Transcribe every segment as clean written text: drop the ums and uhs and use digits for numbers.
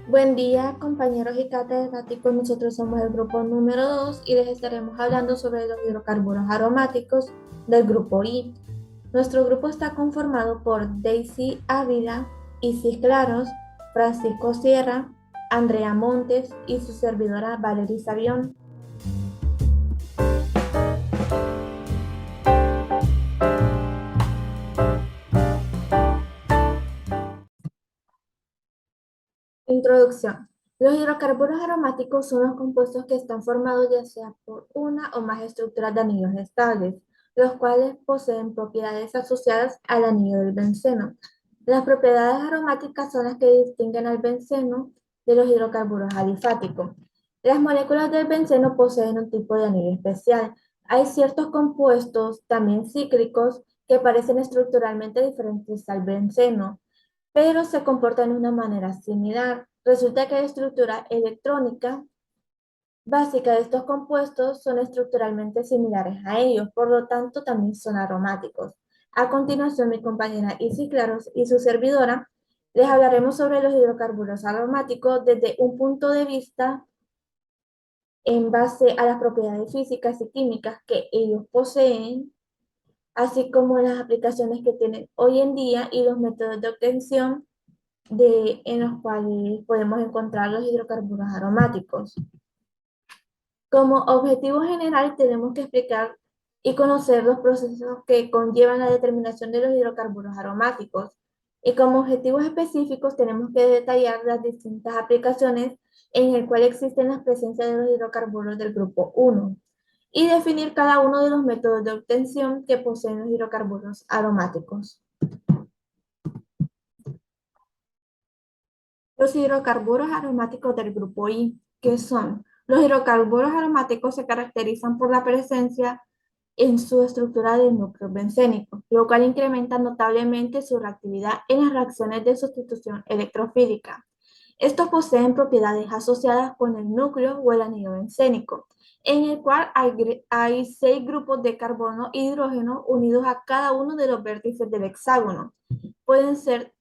Buen día, compañeros y catedráticos. Nosotros somos el grupo número 2 y les estaremos hablando sobre los hidrocarburos aromáticos del grupo I. Nuestro grupo está conformado por Daisy Ávila, Isis Claros, Francisco Sierra, Andrea Montes y su servidora Valerie Sabión. Introducción. Los hidrocarburos aromáticos son los compuestos que están formados ya sea por una o más estructuras de anillos estables, los cuales poseen propiedades asociadas al anillo del benceno. Las propiedades aromáticas son las que distinguen al benceno de los hidrocarburos alifáticos. Las moléculas del benceno poseen un tipo de anillo especial. Hay ciertos compuestos, también cíclicos, que parecen estructuralmente diferentes al benceno, pero se comportan de una manera similar. Resulta que la estructura electrónica básica de estos compuestos son estructuralmente similares a ellos, por lo tanto también son aromáticos. A continuación, mi compañera Isis Claros y su servidora les hablaremos sobre los hidrocarburos aromáticos desde un punto de vista en base a las propiedades físicas y químicas que ellos poseen, así como las aplicaciones que tienen hoy en día y los métodos de obtención en los cuales podemos encontrar los hidrocarburos aromáticos. Como objetivo general, tenemos que explicar y conocer los procesos que conllevan la determinación de los hidrocarburos aromáticos. Y como objetivos específicos, tenemos que detallar las distintas aplicaciones en el cual existen las presencias de los hidrocarburos del grupo 1 y definir cada uno de los métodos de obtención que poseen los hidrocarburos aromáticos. Los hidrocarburos aromáticos del grupo I, ¿qué son? Los hidrocarburos aromáticos se caracterizan por la presencia en su estructura de núcleo bencénico, lo cual incrementa notablemente su reactividad en las reacciones de sustitución electrofílica. Estos poseen propiedades asociadas con el núcleo o el anillo bencénico, en el cual hay 6 grupos de carbono e hidrógeno unidos a cada uno de los vértices del hexágono.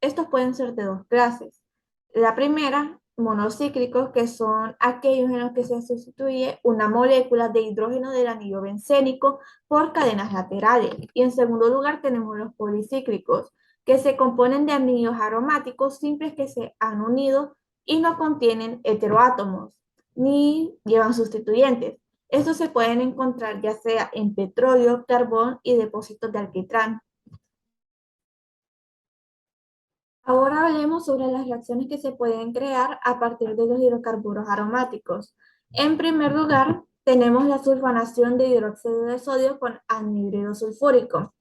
Estos pueden ser de dos clases. La primera, monocíclicos, que son aquellos en los que se sustituye una molécula de hidrógeno del anillo bencénico por cadenas laterales. Y en segundo lugar tenemos los policíclicos, que se componen de anillos aromáticos simples que se han unido y no contienen heteroátomos, ni llevan sustituyentes. Estos se pueden encontrar ya sea en petróleo, carbón y depósitos de alquitrán. Ahora hablemos sobre las reacciones que se pueden crear a partir de los hidrocarburos aromáticos. En primer lugar, tenemos la sulfonación de hidróxido de sodio con anhídrido sulfúrico.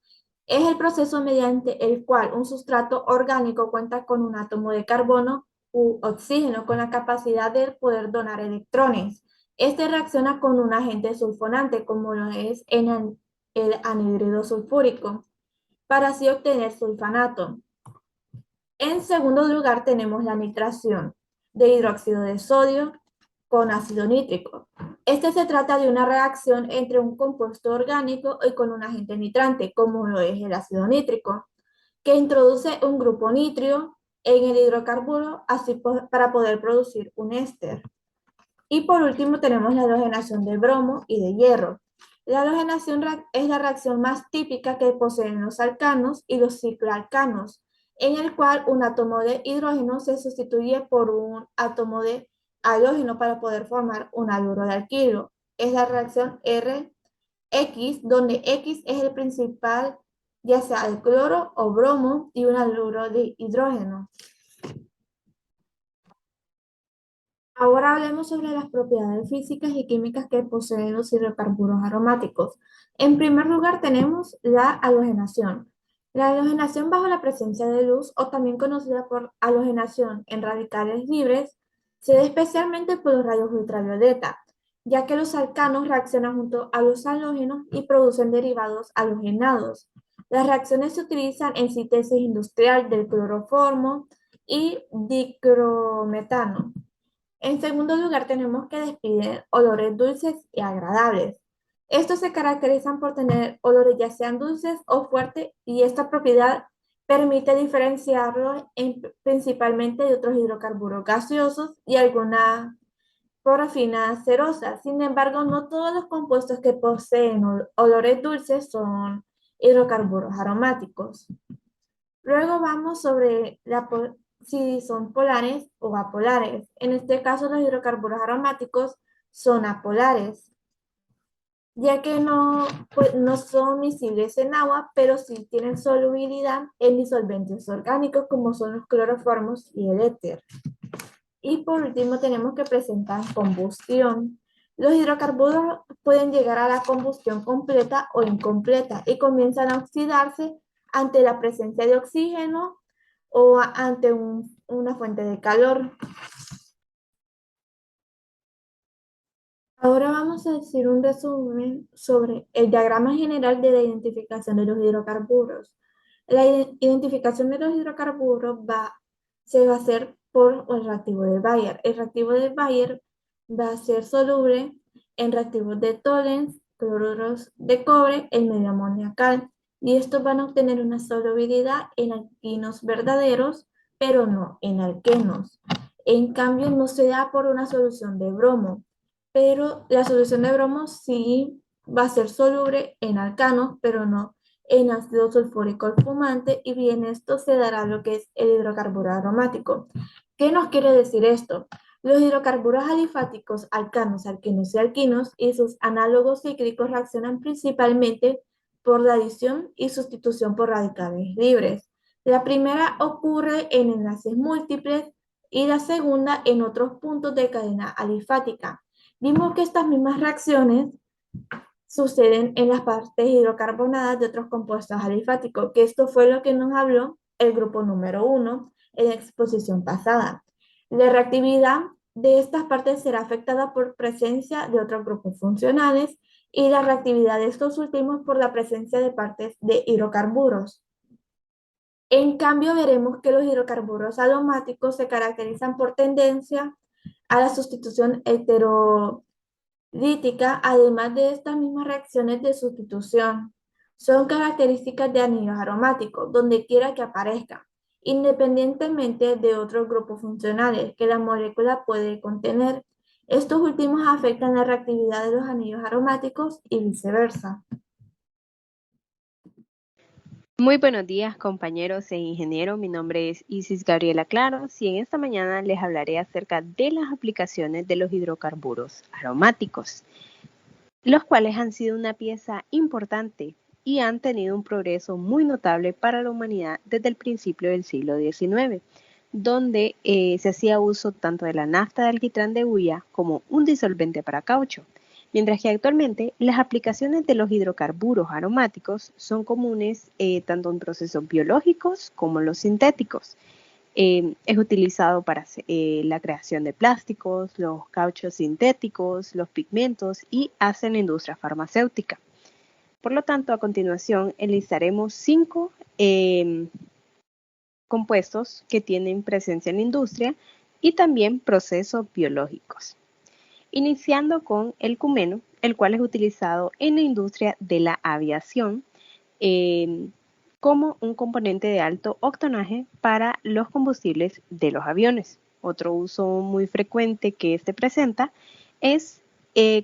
Es el proceso mediante el cual un sustrato orgánico cuenta con un átomo de carbono u oxígeno con la capacidad de poder donar electrones. Este reacciona con un agente sulfonante, como lo es el anhídrido sulfúrico, para así obtener sulfanato. En segundo lugar, tenemos la nitración de hidróxido de sodio con ácido nítrico. Este se trata de una reacción entre un compuesto orgánico y con un agente nitrante, como lo es el ácido nítrico, que introduce un grupo nitrio en el hidrocarburo para poder producir un éster. Y por último tenemos la halogenación de bromo y de hierro. La halogenación es la reacción más típica que poseen los alcanos y los cicloalcanos, en el cual un átomo de hidrógeno se sustituye por un átomo de halógeno para poder formar un haluro de alquilo. Es la reacción RX, donde X es el principal, ya sea el cloro o bromo y un haluro de hidrógeno. Ahora hablemos sobre las propiedades físicas y químicas que poseen los hidrocarburos aromáticos. En primer lugar tenemos la halogenación. La halogenación bajo la presencia de luz, o también conocida por halogenación en radicales libres, se da especialmente por los rayos ultravioleta, ya que los alcanos reaccionan junto a los halógenos y producen derivados halogenados. Las reacciones se utilizan en síntesis industrial del cloroformo y dicrometano. En segundo lugar, tenemos que despiden olores dulces y agradables. Estos se caracterizan por tener olores ya sean dulces o fuertes y esta propiedad Permite diferenciarlos principalmente de otros hidrocarburos gaseosos y algunas porfinas cerosas. Sin embargo, no todos los compuestos que poseen olores dulces son hidrocarburos aromáticos. Luego vamos sobre si son polares o apolares. En este caso, los hidrocarburos aromáticos son apolares, ya que no son miscibles en agua, pero sí tienen solubilidad en disolventes orgánicos como son los cloroformos y el éter. Y por último tenemos que presentar combustión. Los hidrocarburos pueden llegar a la combustión completa o incompleta y comienzan a oxidarse ante la presencia de oxígeno o ante una fuente de calor. Ahora vamos a decir un resumen sobre el diagrama general de la identificación de los hidrocarburos. La identificación de los hidrocarburos se va a hacer por el reactivo de Bayer. El reactivo de Bayer va a ser soluble en reactivos de Tollens, cloruros de cobre, en medio amoniacal. Y estos van a obtener una solubilidad en alquinos verdaderos, pero no en alquenos. En cambio, no se da por una solución de bromo, pero la solución de bromo sí va a ser soluble en alcanos, pero no en ácido sulfúrico fumante, y bien esto se dará lo que es el hidrocarburo aromático. ¿Qué nos quiere decir esto? Los hidrocarburos alifáticos, alcanos, alquenos y alquinos y sus análogos cíclicos reaccionan principalmente por la adición y sustitución por radicales libres. La primera ocurre en enlaces múltiples y la segunda en otros puntos de cadena alifática. Vimos que estas mismas reacciones suceden en las partes hidrocarbonadas de otros compuestos alifáticos, que esto fue lo que nos habló el grupo número 1 en la exposición pasada. La reactividad de estas partes será afectada por presencia de otros grupos funcionales y la reactividad de estos últimos por la presencia de partes de hidrocarburos. En cambio, veremos que los hidrocarburos aromáticos se caracterizan por tendencia a la sustitución heterolítica, además de estas mismas reacciones de sustitución. Son características de anillos aromáticos, donde quiera que aparezcan, independientemente de otros grupos funcionales que la molécula puede contener. Estos últimos afectan la reactividad de los anillos aromáticos y viceversa. Muy buenos días, compañeros e ingenieros. Mi nombre es Isis Gabriela Claros y en esta mañana les hablaré acerca de las aplicaciones de los hidrocarburos aromáticos, los cuales han sido una pieza importante y han tenido un progreso muy notable para la humanidad desde el principio del siglo XIX, donde se hacía uso tanto de la nafta de alquitrán de hulla como un disolvente para caucho. Mientras que actualmente las aplicaciones de los hidrocarburos aromáticos son comunes tanto en procesos biológicos como en los sintéticos. Es utilizado para la creación de plásticos, los cauchos sintéticos, los pigmentos y hasta en la industria farmacéutica. Por lo tanto, a continuación enlistaremos 5 compuestos que tienen presencia en la industria y también procesos biológicos. Iniciando con el cumeno, el cual es utilizado en la industria de la aviación como un componente de alto octanaje para los combustibles de los aviones. Otro uso muy frecuente que este presenta es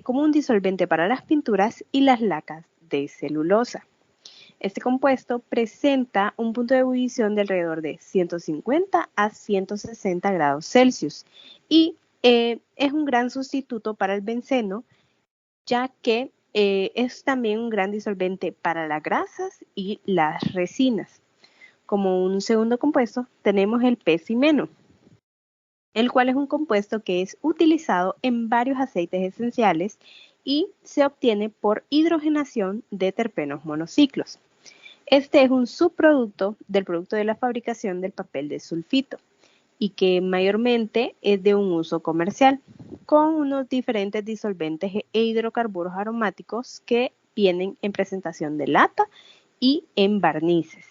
como un disolvente para las pinturas y las lacas de celulosa. Este compuesto presenta un punto de ebullición de alrededor de 150 a 160 grados Celsius y es un gran sustituto para el benceno, ya que es también un gran disolvente para las grasas y las resinas. Como un segundo compuesto tenemos el pecimeno, el cual es un compuesto que es utilizado en varios aceites esenciales y se obtiene por hidrogenación de terpenos monociclos. Este es un subproducto del producto de la fabricación del papel de sulfito y que mayormente es de un uso comercial, con unos diferentes disolventes e hidrocarburos aromáticos que vienen en presentación de lata y en barnices.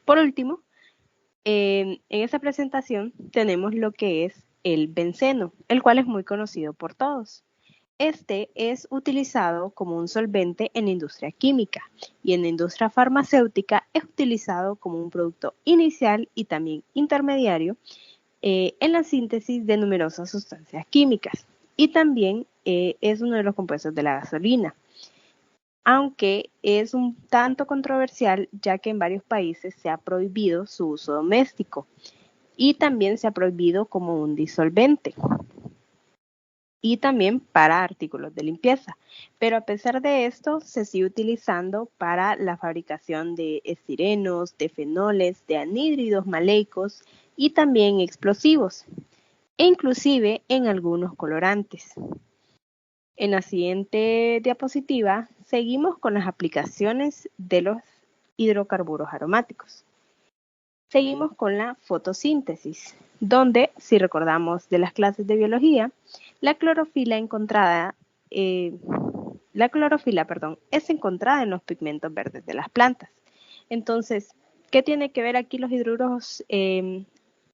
Por último, en esta presentación tenemos lo que es el benceno, el cual es muy conocido por todos. Este es utilizado como un solvente en la industria química y en la industria farmacéutica es utilizado como un producto inicial y también intermediario en la síntesis de numerosas sustancias químicas y también es uno de los compuestos de la gasolina, aunque es un tanto controversial ya que en varios países se ha prohibido su uso doméstico y también se ha prohibido como un disolvente y también para artículos de limpieza. Pero a pesar de esto, se sigue utilizando para la fabricación de estirenos, de fenoles, de anhídridos maleicos y también explosivos, e inclusive en algunos colorantes. En la siguiente diapositiva, seguimos con las aplicaciones de los hidrocarburos aromáticos. Seguimos con la fotosíntesis, donde, si recordamos de las clases de biología, la clorofila es encontrada en los pigmentos verdes de las plantas. Entonces, ¿qué tiene que ver aquí los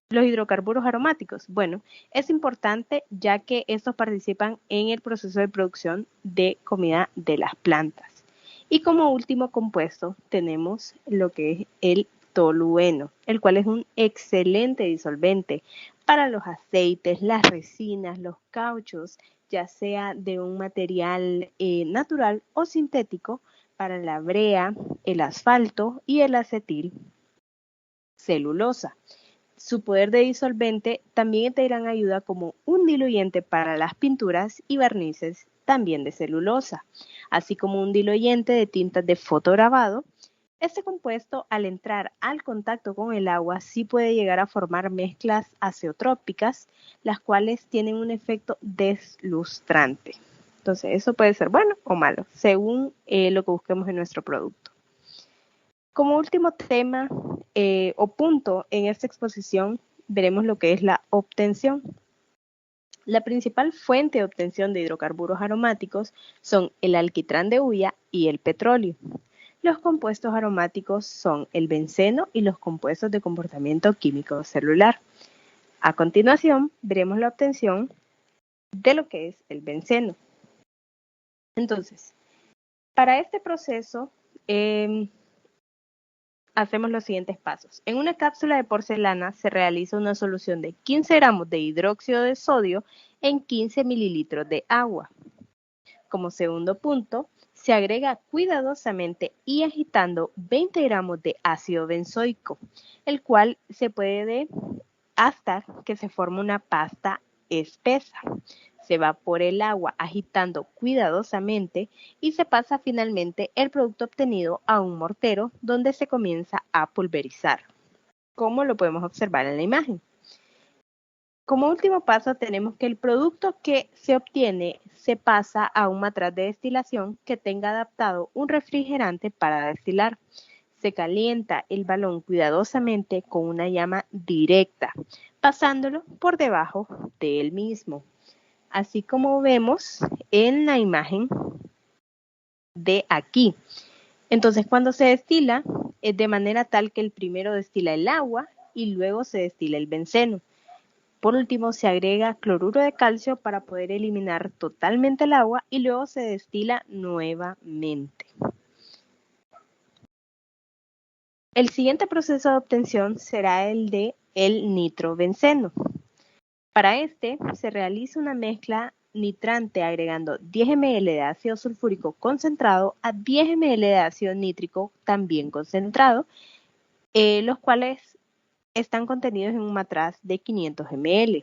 hidrocarburos aromáticos? Bueno, es importante ya que estos participan en el proceso de producción de comida de las plantas. Y como último compuesto tenemos lo que es el tolueno, el cual es un excelente disolvente para los aceites, las resinas, los cauchos, ya sea de un material natural o sintético, para la brea, el asfalto y el acetil celulosa. Su poder de disolvente también es de gran ayuda como un diluyente para las pinturas y barnices también de celulosa, así como un diluyente de tintas de fotograbado. Este compuesto, al entrar al contacto con el agua, sí puede llegar a formar mezclas azeotrópicas, las cuales tienen un efecto deslustrante. Entonces, eso puede ser bueno o malo, según lo que busquemos en nuestro producto. Como último tema o punto en esta exposición, veremos lo que es la obtención. La principal fuente de obtención de hidrocarburos aromáticos son el alquitrán de hulla y el petróleo. Los compuestos aromáticos son el benceno y los compuestos de comportamiento químico celular. A continuación, veremos la obtención de lo que es el benceno. Entonces, para este proceso, hacemos los siguientes pasos. En una cápsula de porcelana se realiza una solución de 15 gramos de hidróxido de sodio en 15 mililitros de agua. Como segundo punto, se agrega cuidadosamente y agitando 20 gramos de ácido benzoico, el cual se puede hasta que se forme una pasta espesa. Se va por el agua agitando cuidadosamente y se pasa finalmente el producto obtenido a un mortero donde se comienza a pulverizar, como lo podemos observar en la imagen. Como último paso tenemos que el producto que se obtiene se pasa a un matraz de destilación que tenga adaptado un refrigerante para destilar. Se calienta el balón cuidadosamente con una llama directa, pasándolo por debajo del mismo. Así como vemos en la imagen de aquí. Entonces, cuando se destila, es de manera tal que el primero destila el agua y luego se destila el benceno. Por último, se agrega cloruro de calcio para poder eliminar totalmente el agua y luego se destila nuevamente. El siguiente proceso de obtención será el de el nitrobenceno. Para este, se realiza una mezcla nitrante agregando 10 ml de ácido sulfúrico concentrado a 10 ml de ácido nítrico también concentrado, los cuales están contenidos en un matraz de 500 ml.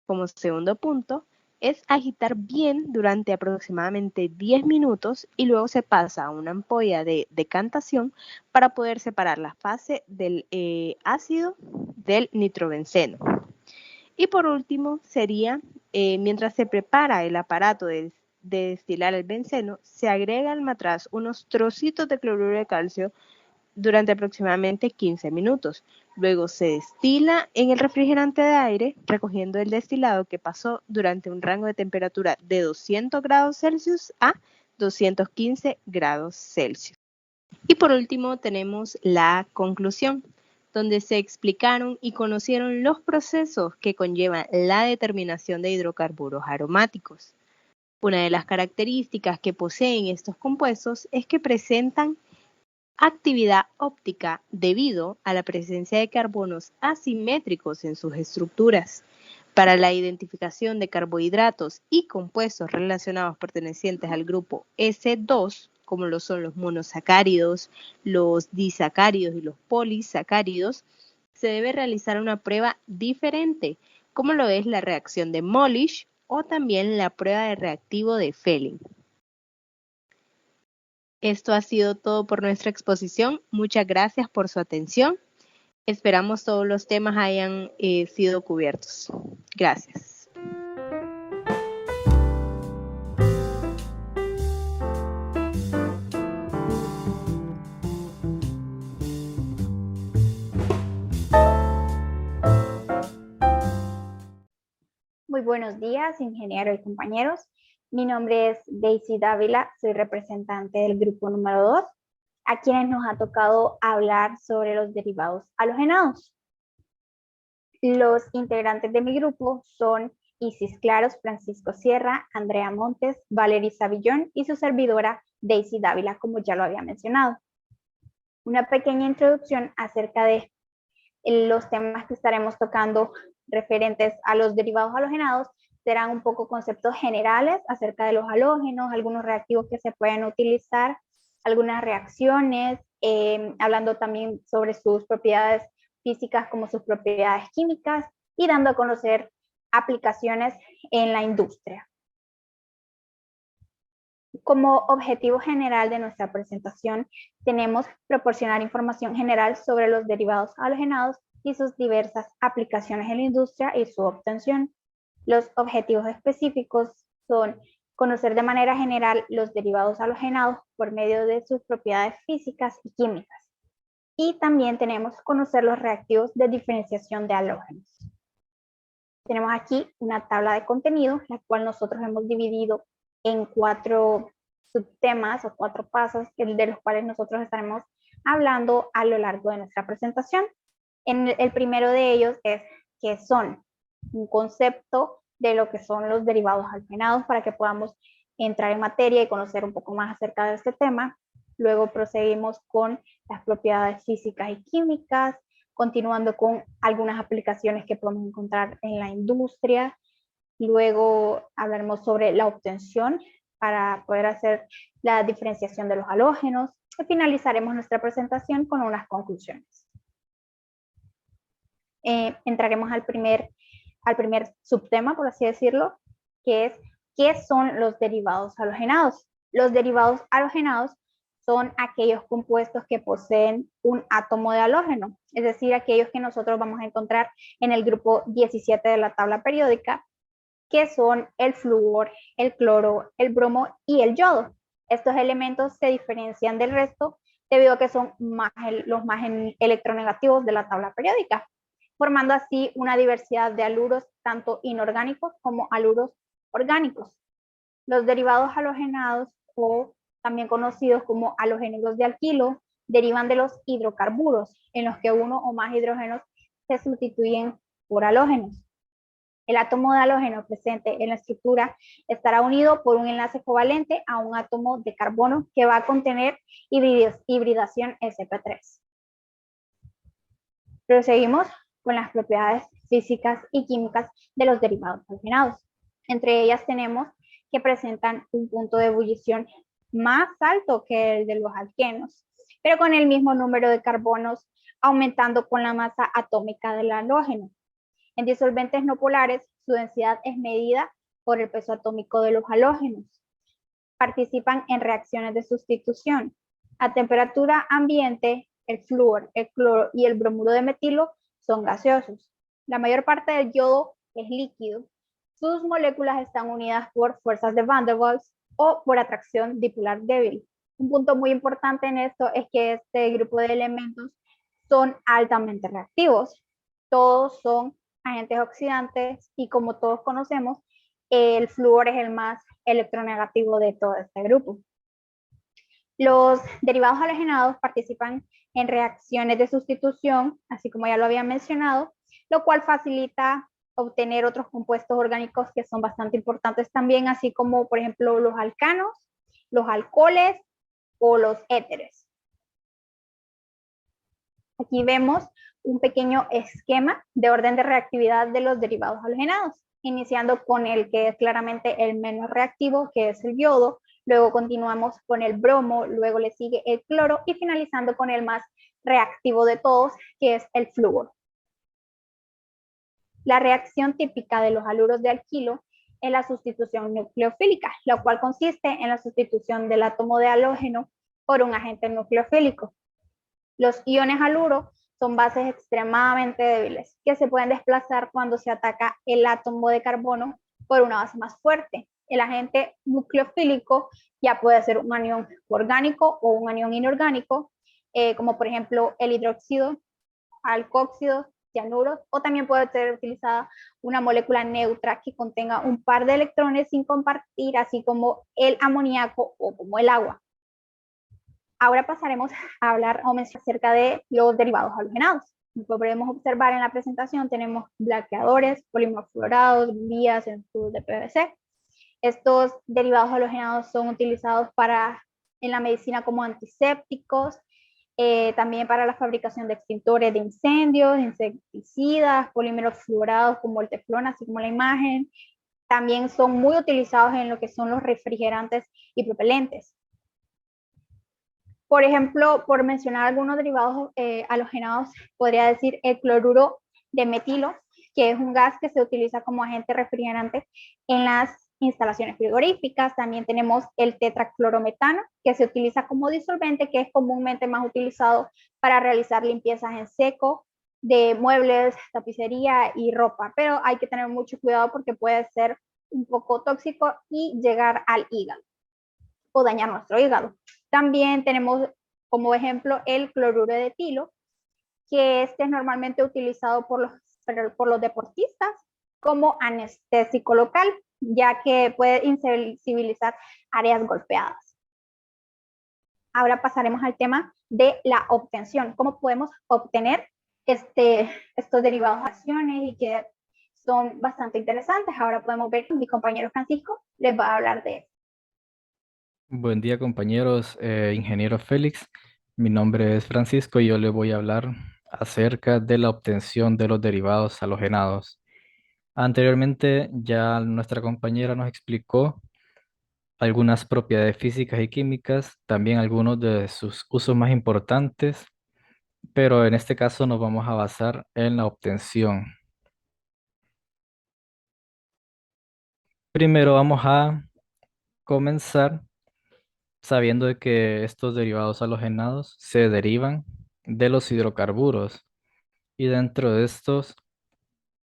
Como segundo punto, es agitar bien durante aproximadamente 10 minutos y luego se pasa a una ampolla de decantación para poder separar la fase del ácido del nitrobenceno. Y por último sería, mientras se prepara el aparato de destilar el benceno, se agrega al matraz unos trocitos de cloruro de calcio durante aproximadamente 15 minutos. Luego se destila en el refrigerante de aire, recogiendo el destilado que pasó durante un rango de temperatura de 200 grados Celsius a 215 grados Celsius. Y por último tenemos la conclusión. donde se explicaron y conocieron los procesos que conllevan la determinación de hidrocarburos aromáticos. Una de las características que poseen estos compuestos es que presentan actividad óptica debido a la presencia de carbonos asimétricos en sus estructuras. Para la identificación de carbohidratos y compuestos relacionados pertenecientes al grupo S2, como lo son los monosacáridos, los disacáridos y los polisacáridos, se debe realizar una prueba diferente, como lo es la reacción de Molish o también la prueba de reactivo de Fehling. Esto ha sido todo por nuestra exposición. Muchas gracias por su atención. Esperamos todos los temas hayan sido cubiertos. Gracias. Muy buenos días, ingeniero y compañeros. Mi nombre es Daisy Dávila, soy representante del grupo número 2, a quienes nos ha tocado hablar sobre los derivados halogenados. Los integrantes de mi grupo son Isis Claros, Francisco Sierra, Andrea Montes, Valery Savillón y su servidora Daisy Dávila, como ya lo había mencionado. Una pequeña introducción acerca de los temas que estaremos tocando referentes a los derivados halogenados serán un poco conceptos generales acerca de los halógenos, algunos reactivos que se pueden utilizar, algunas reacciones, hablando también sobre sus propiedades físicas como sus propiedades químicas y dando a conocer aplicaciones en la industria. Como objetivo general de nuestra presentación, tenemos proporcionar información general sobre los derivados halogenados y sus diversas aplicaciones en la industria y su obtención. Los objetivos específicos son conocer de manera general los derivados halogenados por medio de sus propiedades físicas y químicas. Y también tenemos conocer los reactivos de diferenciación de halógenos. Tenemos aquí una tabla de contenido, la cual nosotros hemos dividido en 4 subtemas o 4 pasos de los cuales nosotros estaremos hablando a lo largo de nuestra presentación. El primero de ellos es qué son, un concepto de lo que son los derivados halogenados para que podamos entrar en materia y conocer un poco más acerca de este tema. Luego proseguimos con las propiedades físicas y químicas, continuando con algunas aplicaciones que podemos encontrar en la industria. Luego hablaremos sobre la obtención para poder hacer la diferenciación de los halógenos y finalizaremos nuestra presentación con unas conclusiones. Entraremos al primer subtema, por así decirlo, que es ¿qué son los derivados halogenados? Los derivados halogenados son aquellos compuestos que poseen un átomo de halógeno, es decir, aquellos que nosotros vamos a encontrar en el grupo 17 de la tabla periódica, que son el flúor, el cloro, el bromo y el yodo. Estos elementos se diferencian del resto debido a que son los más electronegativos de la tabla periódica, formando así una diversidad de haluros tanto inorgánicos como haluros orgánicos. Los derivados halogenados, o también conocidos como halogénicos de alquilo, derivan de los hidrocarburos, en los que uno o más hidrógenos se sustituyen por halógenos. El átomo de halógeno presente en la estructura estará unido por un enlace covalente a un átomo de carbono que va a contener hibridación sp3. Proseguimos con las propiedades físicas y químicas de los derivados halogenados. Entre ellas tenemos que presentan un punto de ebullición más alto que el de los alquenos, pero con el mismo número de carbonos, aumentando con la masa atómica del halógeno. En disolventes no polares, su densidad es medida por el peso atómico de los halógenos. Participan en reacciones de sustitución. A temperatura ambiente, el flúor, el cloro y el bromuro de metilo son gaseosos. La mayor parte del yodo es líquido. Sus moléculas están unidas por fuerzas de Van der Waals o por atracción dipolar débil. Un punto muy importante en esto es que este grupo de elementos son altamente reactivos. Todos son agentes oxidantes y como todos conocemos, el flúor es el más electronegativo de todo este grupo. Los derivados halogenados participan en reacciones de sustitución, así como ya lo había mencionado, lo cual facilita obtener otros compuestos orgánicos que son bastante importantes también, así como por ejemplo los alcanos, los alcoholes o los éteres. Aquí vemos un pequeño esquema de orden de reactividad de los derivados halogenados, iniciando con el que es claramente el menos reactivo, que es el yodo, luego continuamos con el bromo, luego le sigue el cloro y finalizando con el más reactivo de todos, que es el flúor. La reacción típica de los haluros de alquilo es la sustitución nucleofílica, la cual consiste en la sustitución del átomo de halógeno por un agente nucleofílico. Los iones haluro son bases extremadamente débiles que se pueden desplazar cuando se ataca el átomo de carbono por una base más fuerte. El agente nucleofílico ya puede ser un anión orgánico o un anión inorgánico, como por ejemplo el hidróxido, alcohóxido, cianuro, o también puede ser utilizada una molécula neutra que contenga un par de electrones sin compartir, así como el amoníaco o como el agua. Ahora pasaremos a hablar o mencionar acerca de los derivados halogenados. Como podemos observar en la presentación, tenemos blanqueadores, polímeros fluorados, vías en tubos de PVC. Estos derivados halogenados son utilizados en la medicina como antisépticos, también para la fabricación de extintores de incendios, insecticidas, polímeros fluorados como el teflón, así como la imagen. También son muy utilizados en lo que son los refrigerantes y propelentes. Por ejemplo, por mencionar algunos derivados halogenados, podría decir el cloruro de metilo, que es un gas que se utiliza como agente refrigerante en las instalaciones frigoríficas. También tenemos el tetraclorometano, que se utiliza como disolvente, que es comúnmente más utilizado para realizar limpiezas en seco de muebles, tapicería y ropa, pero hay que tener mucho cuidado porque puede ser un poco tóxico y llegar al hígado o dañar nuestro hígado. También tenemos como ejemplo el cloruro de etilo, que este es normalmente utilizado por los deportistas como anestésico local, ya que puede insensibilizar áreas golpeadas. Ahora pasaremos al tema de la obtención. ¿Cómo podemos obtener estos derivados de acciones y que son bastante interesantes? Ahora podemos ver que mi compañero Francisco les va a hablar de eso. Buen día compañeros, ingeniero Félix. Mi nombre es Francisco y yo le voy a hablar acerca de la obtención de los derivados halogenados. Anteriormente ya nuestra compañera nos explicó algunas propiedades físicas y químicas, también algunos de sus usos más importantes, pero en este caso nos vamos a basar en la obtención. Primero vamos a comenzar sabiendo de que estos derivados halogenados se derivan de los hidrocarburos y dentro de estos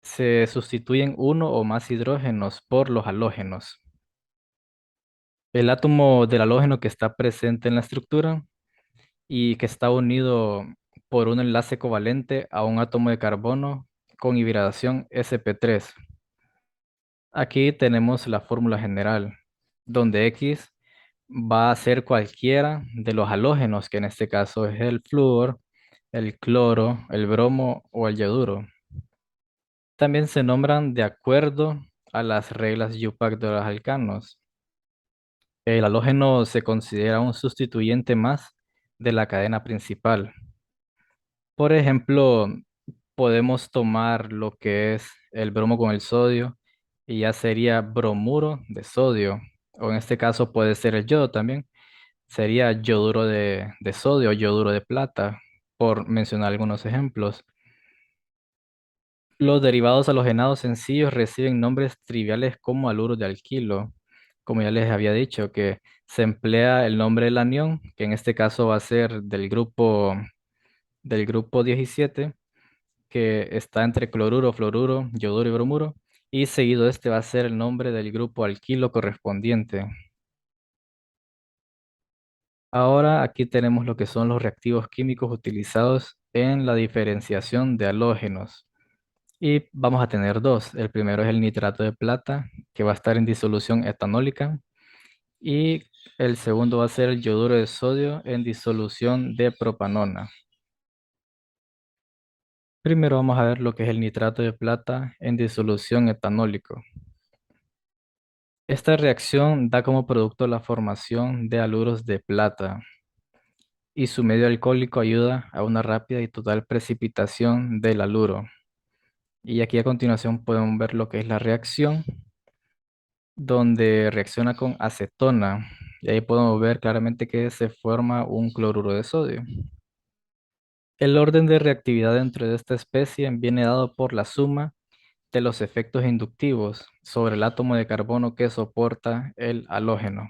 se sustituyen uno o más hidrógenos por los halógenos. El átomo del halógeno que está presente en la estructura y que está unido por un enlace covalente a un átomo de carbono con hibridación sp3. Aquí tenemos la fórmula general, donde X va a ser cualquiera de los halógenos, que en este caso es el flúor, el cloro, el bromo o el yoduro. También se nombran de acuerdo a las reglas UPAC de los alcanos. El halógeno se considera un sustituyente más de la cadena principal. Por ejemplo, podemos tomar lo que es el bromo con el sodio y ya sería bromuro de sodio, o en este caso puede ser el yodo también. Sería yoduro de sodio o yoduro de plata, por mencionar algunos ejemplos. Los derivados halogenados sencillos reciben nombres triviales como haluro de alquilo, como ya les había dicho, que se emplea el nombre del anión, que en este caso va a ser del grupo 17, que está entre cloruro, fluoruro, yoduro y bromuro, y seguido este va a ser el nombre del grupo alquilo correspondiente. Ahora aquí tenemos lo que son los reactivos químicos utilizados en la diferenciación de halógenos. Y vamos a tener dos. El primero es el nitrato de plata, que va a estar en disolución etanólica. Y El segundo va a ser el yoduro de sodio en disolución de propanona. Primero vamos a ver lo que es el nitrato de plata en disolución etanólico. Esta reacción da como producto la formación de haluros de plata y su medio alcohólico ayuda a una rápida y total precipitación del haluro. Y aquí a continuación podemos ver lo que es la reacción, donde reacciona con acetona. Y ahí podemos ver claramente que se forma un cloruro de sodio. El orden de reactividad dentro de esta especie viene dado por la suma de los efectos inductivos sobre el átomo de carbono que soporta el halógeno.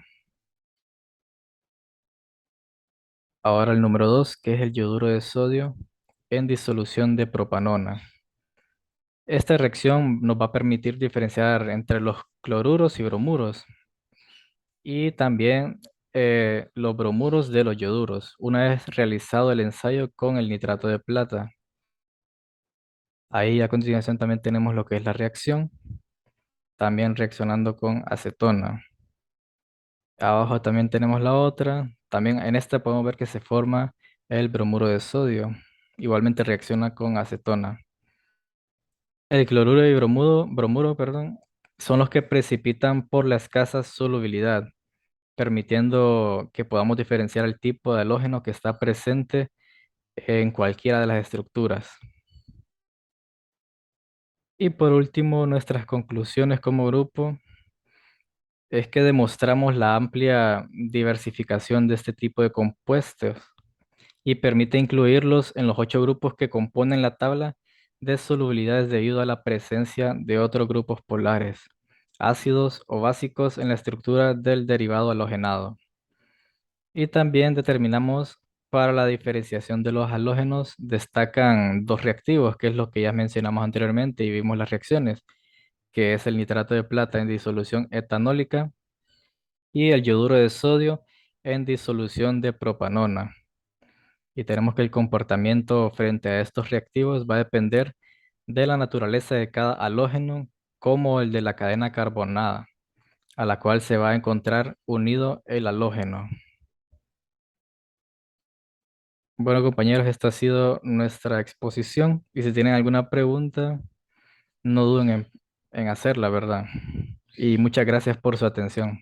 Ahora el número 2, que es el yoduro de sodio en disolución de propanona. Esta reacción nos va a permitir diferenciar entre los cloruros y bromuros y también los bromuros de los yoduros, una vez realizado el ensayo con el nitrato de plata. Ahí a continuación también tenemos lo que es la reacción, también reaccionando con acetona. Abajo también tenemos la otra, también en esta podemos ver que se forma el bromuro de sodio, igualmente reacciona con acetona. El cloruro y bromuro, perdón, son los que precipitan por la escasa solubilidad, permitiendo que podamos diferenciar el tipo de halógeno que está presente en cualquiera de las estructuras. Y por último, nuestras conclusiones como grupo es que demostramos la amplia diversificación de este tipo de compuestos y permite incluirlos en los 8 grupos que componen la tabla de solubilidades debido a la presencia de otros grupos polares, ácidos o básicos en la estructura del derivado halogenado. Y también determinamos para la diferenciación de los halógenos destacan dos reactivos, que es lo que ya mencionamos anteriormente y vimos las reacciones, que es el nitrato de plata en disolución etanólica y el yoduro de sodio en disolución de propanona. Y tenemos que el comportamiento frente a estos reactivos va a depender de la naturaleza de cada halógeno, como el de la cadena carbonada, a la cual se va a encontrar unido el halógeno. Bueno, compañeros, esta ha sido nuestra exposición y si tienen alguna pregunta, no duden en hacerla, ¿verdad? Y muchas gracias por su atención.